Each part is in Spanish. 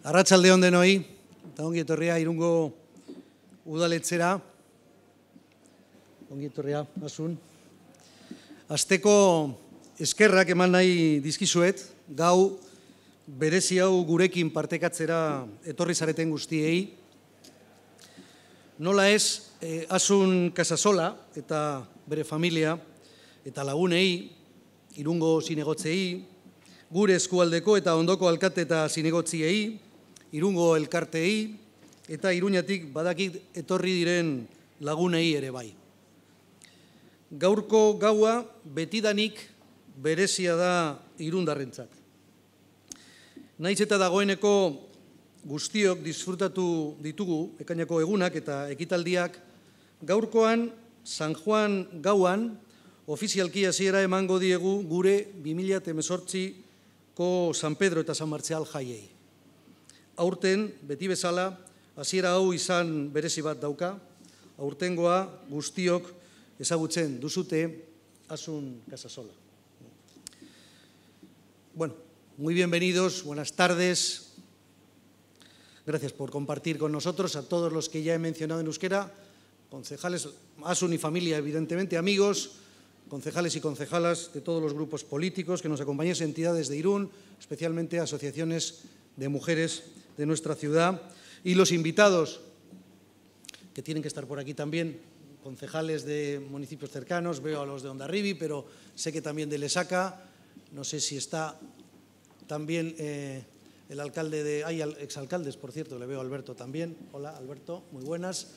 Arratsalde on denoi, eta ongi etorria Irungo udaletzera. Ongi etorria, Asun. Asteko eskerrak eman nahi dizkizuet, gau berezi hau gurekin partekatzera etorri zareten guztiei. Nola ez, Asun Casasola eta bere familia eta lagunei, Irungo zinegotzei, gure eskualdeko eta ondoko alkate eta zinegotziei, Irungo elkartei eta Iruñatik badakit etorri diren lagunei ere bai. Gaurko gaua betidanik berezia da irundarrentzat. Naiz eta dagoeneko guztiok disfrutatu ditugu ekainako egunak eta ekitaldiak, gaurkoan San Juan gauan ofizialki hasiera emango diegu gure 2018ko San Pedro eta San Martzial jaiei. Aurten, beti bezala, hasiera hau izan berezi bat dauka, aurtengoa guztiok ezagutzen duzute Asun Casasola. Bueno, muy bienvenidos, buenas tardes. Gracias por compartir con nosotros a todos los que ya he mencionado en euskera, concejales, Asun y familia, evidentemente, amigos, concejales y concejalas de todos los grupos políticos que nos acompañáis, entidades de Irún, especialmente asociaciones de mujeres de nuestra ciudad, y los invitados, que tienen que estar por aquí también, concejales de municipios cercanos, veo a los de Hondarribi, pero sé que también de Lesaca, no sé si está también el alcalde de... Hay exalcaldes, por cierto, le veo a Alberto también. Hola, Alberto, muy buenas.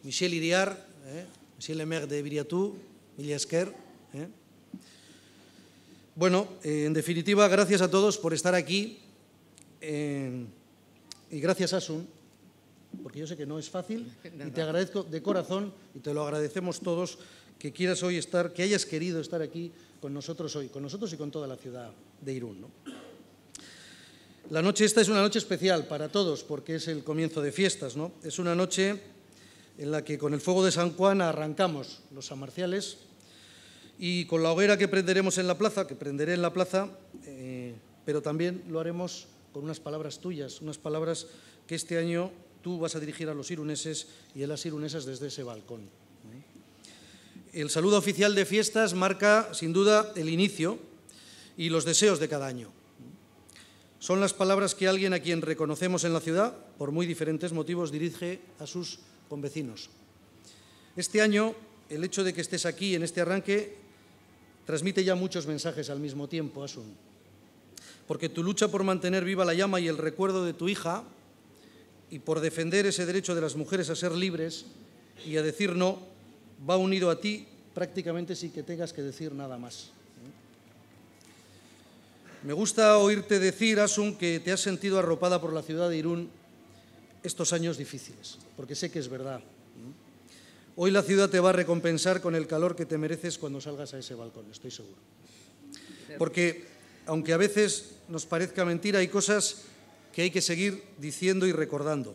Michel Iriar, Michel le maire de Viriatú, Milla Esker. Bueno, en definitiva, gracias a todos por estar aquí. Y gracias, Asun, porque yo sé que no es fácil y te agradezco de corazón y te lo agradecemos todos que quieras hoy estar, que hayas querido estar aquí con nosotros hoy, con nosotros y con toda la ciudad de Irún, ¿no? La noche esta es una noche especial para todos porque es el comienzo de fiestas, ¿no? Es una noche en la que con el fuego de San Juan arrancamos los sanmarciales y con la hoguera que prenderemos en la plaza, que prenderé en la plaza, pero también lo haremos con unas palabras tuyas, unas palabras que este año tú vas a dirigir a los iruneses y a las irunesas desde ese balcón. El saludo oficial de fiestas marca, sin duda, el inicio y los deseos de cada año. Son las palabras que alguien a quien reconocemos en la ciudad, por muy diferentes motivos, dirige a sus convecinos. Este año, el hecho de que estés aquí en este arranque transmite ya muchos mensajes al mismo tiempo, Asun. Porque tu lucha por mantener viva la llama y el recuerdo de tu hija y por defender ese derecho de las mujeres a ser libres y a decir no, va unido a ti prácticamente sin que tengas que decir nada más. Me gusta oírte decir, Asun, que te has sentido arropada por la ciudad de Irún estos años difíciles, porque sé que es verdad. Hoy la ciudad te va a recompensar con el calor que te mereces cuando salgas a ese balcón, estoy seguro. Porque, aunque a veces nos parezca mentira, hay cosas que hay que seguir diciendo y recordando.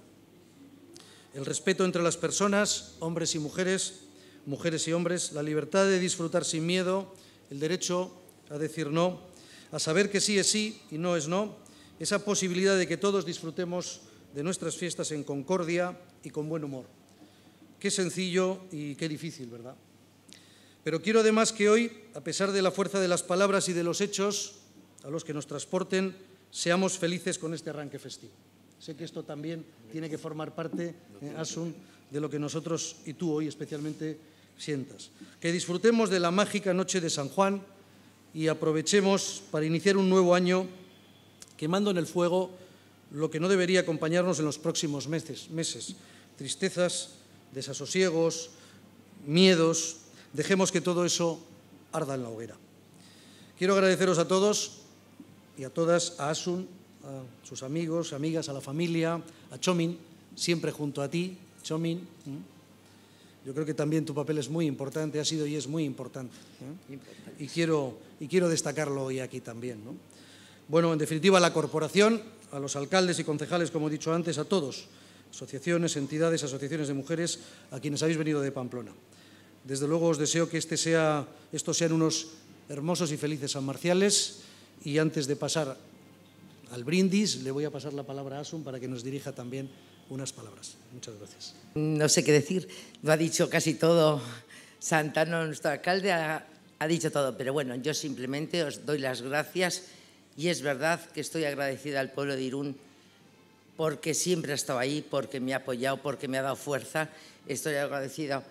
El respeto entre las personas, hombres y mujeres, mujeres y hombres, la libertad de disfrutar sin miedo, el derecho a decir no, a saber que sí es sí y no es no, esa posibilidad de que todos disfrutemos de nuestras fiestas en concordia y con buen humor. Qué sencillo y qué difícil, ¿verdad? Pero quiero además que hoy, a pesar de la fuerza de las palabras y de los hechos a los que nos transporten, seamos felices con este arranque festivo. Sé que esto también tiene que formar parte, Asun, de lo que nosotros y tú hoy especialmente sientas. Que disfrutemos de la mágica noche de San Juan y aprovechemos para iniciar un nuevo año quemando en el fuego lo que no debería acompañarnos en los próximos meses. Tristezas, desasosiegos, miedos. Dejemos que todo eso arda en la hoguera. Quiero agradeceros a todos y a todas, a Asun, a sus amigos, amigas, a la familia, a Chomin, siempre junto a ti, Chomin. Yo creo que también tu papel es muy importante, ha sido y es muy importante. Y quiero destacarlo hoy aquí también, ¿no? Bueno, en definitiva, a la corporación, a los alcaldes y concejales, como he dicho antes, a todos, asociaciones, entidades, asociaciones de mujeres, a quienes habéis venido de Pamplona. Desde luego os deseo que estos sean unos hermosos y felices sanmarciales y antes de pasar al brindis, le voy a pasar la palabra a Asun para que nos dirija también unas palabras. Muchas gracias. No sé qué decir, lo ha dicho casi todo Santano, nuestro alcalde, ha dicho todo, pero bueno, yo simplemente os doy las gracias y es verdad que estoy agradecida al pueblo de Irún porque siempre ha estado ahí, porque me ha apoyado, porque me ha dado fuerza. Estoy agradecida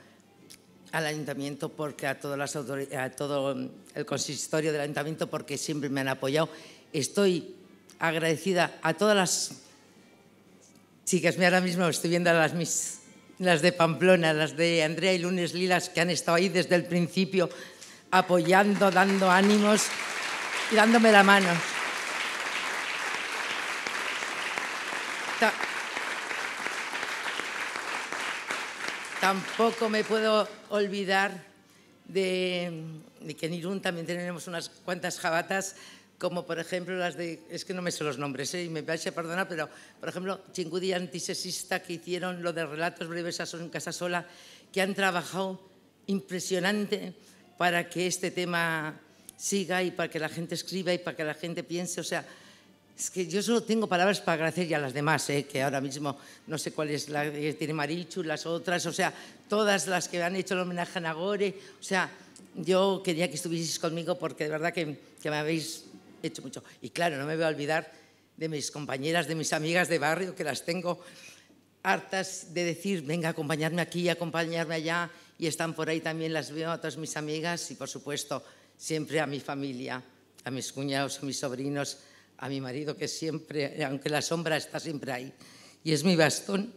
al ayuntamiento, porque a todo el consistorio del ayuntamiento, porque siempre me han apoyado. Estoy agradecida a todas las chicas, ahora mismo estoy viendo a las de Pamplona, las de Andrea y Lunes Lilas, que han estado ahí desde el principio apoyando, dando ánimos y dándome la mano. Tampoco me puedo olvidar de que en Irún también tenemos unas cuantas jabatas, como por ejemplo las de, es que no me sé los nombres, y me vais a perdonar, pero por ejemplo, Chingudi Antisexista, que hicieron lo de relatos breves en Casasola, que han trabajado impresionante para que este tema siga y para que la gente escriba y para que la gente piense. O sea, es que yo solo tengo palabras para agradecer ya a las demás, que ahora mismo no sé cuál es la que tiene Marichu, las otras, o sea, todas las que han hecho el homenaje a Nagore. O sea, yo quería que estuvieseis conmigo porque de verdad que me habéis hecho mucho. Y claro, no me voy a olvidar de mis compañeras, de mis amigas de barrio, que las tengo hartas de decir, venga, acompañadme aquí, acompañadme allá, y están por ahí también, las veo a todas mis amigas y, por supuesto, siempre a mi familia, a mis cuñados, a mis sobrinos, a mi marido, que siempre, aunque la sombra está siempre ahí, y es mi bastón,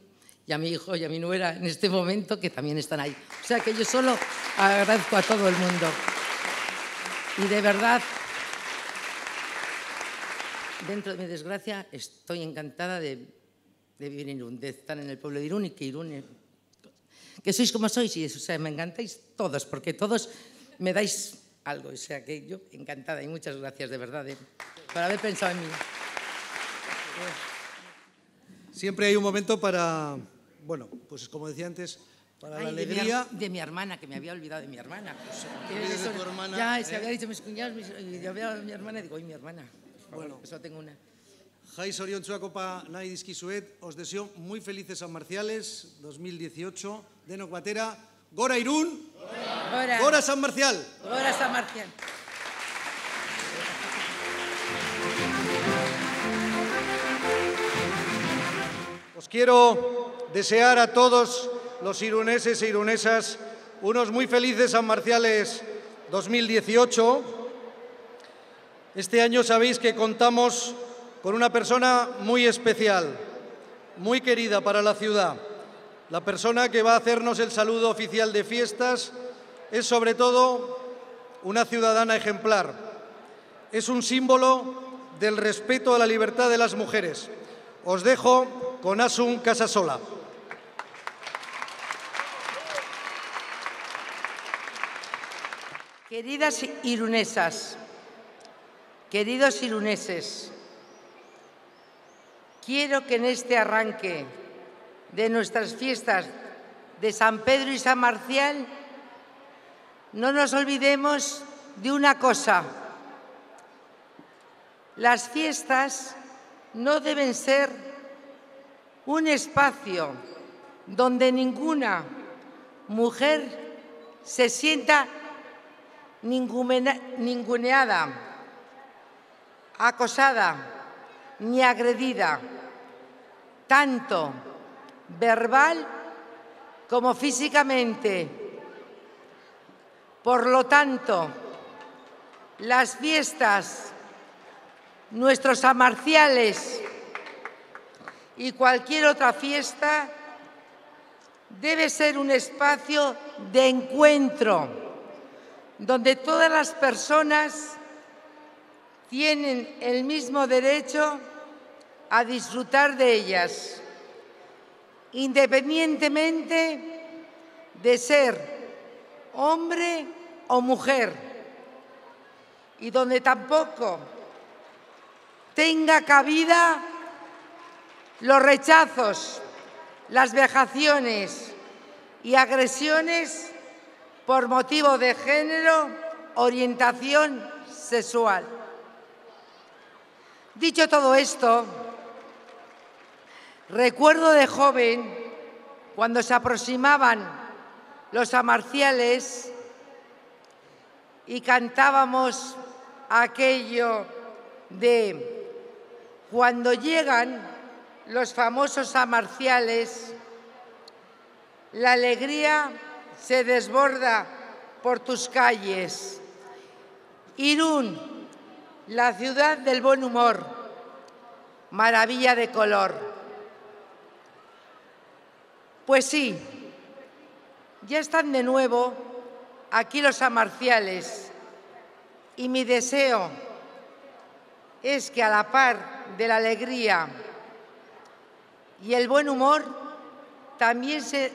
y a mi hijo y a mi nuera en este momento, que también están ahí. O sea que yo solo agradezco a todo el mundo. Y de verdad, dentro de mi desgracia, estoy encantada de vivir en Irún, de estar en el pueblo de Irún y que Irún, que sois como sois, y eso, o sea, me encantáis todos, porque todos me dais algo, o sea, que yo encantada y muchas gracias de verdad por haber pensado en mí. Siempre hay un momento para, bueno, pues como decía antes, para la alegría. De mi hermana, que me había olvidado de mi hermana. De tu hermana, ya, se había dicho mis cuñados, y yo había mi hermana, y digo, mi hermana, por favor, bueno, solo tengo una. Jai Soriontsuak opa nahi dizkizuet, os deseo muy felices San Marciales 2018, denok batera, gora Irún, gora San Marcial. Gora San Marcial. Os quiero desear a todos los iruneses e irunesas unos muy felices San Marciales 2018. Este año sabéis que contamos con una persona muy especial, muy querida para la ciudad. La persona que va a hacernos el saludo oficial de fiestas es sobre todo una ciudadana ejemplar. Es un símbolo del respeto a la libertad de las mujeres. Os dejo con Asun Casasola. Queridas irunesas, queridos iruneses, quiero que en este arranque de nuestras fiestas de San Pedro y San Marcial no nos olvidemos de una cosa. Las fiestas no deben ser un espacio donde ninguna mujer se sienta ninguneada, acosada ni agredida, tanto verbal como físicamente. Por lo tanto, las fiestas, nuestros amarciales y cualquier otra fiesta debe ser un espacio de encuentro donde todas las personas tienen el mismo derecho a disfrutar de ellas, independientemente de ser hombre o mujer, y donde tampoco tenga cabida los rechazos, las vejaciones y agresiones por motivo de género, orientación sexual. Dicho todo esto, recuerdo de joven, cuando se aproximaban los amarciales y cantábamos aquello de cuando llegan los famosos amarciales, la alegría se desborda por tus calles. Irún, la ciudad del buen humor, maravilla de color. Pues sí, ya están de nuevo aquí los amarciales y mi deseo es que a la par de la alegría y el buen humor también se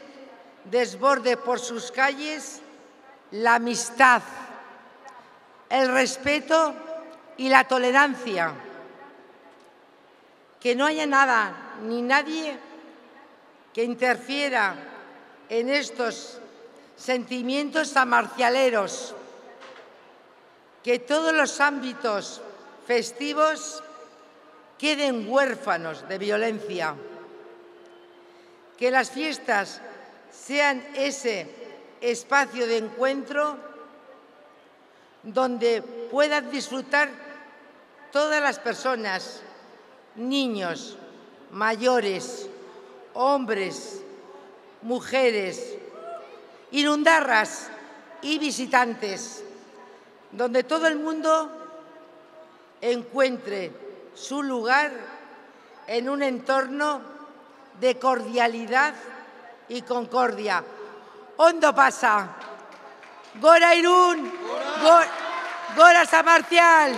desborde por sus calles la amistad, el respeto y la tolerancia. Que no haya nada ni nadie que interfiera en estos sentimientos amarcialeros. Que todos los ámbitos festivos queden huérfanos de violencia. Que las fiestas sean ese espacio de encuentro donde puedan disfrutar todas las personas, niños, mayores, hombres, mujeres, irundarras y visitantes, donde todo el mundo encuentre su lugar en un entorno de cordialidad y concordia. Ondo pasa. Gora Irún, Gora Samarcial.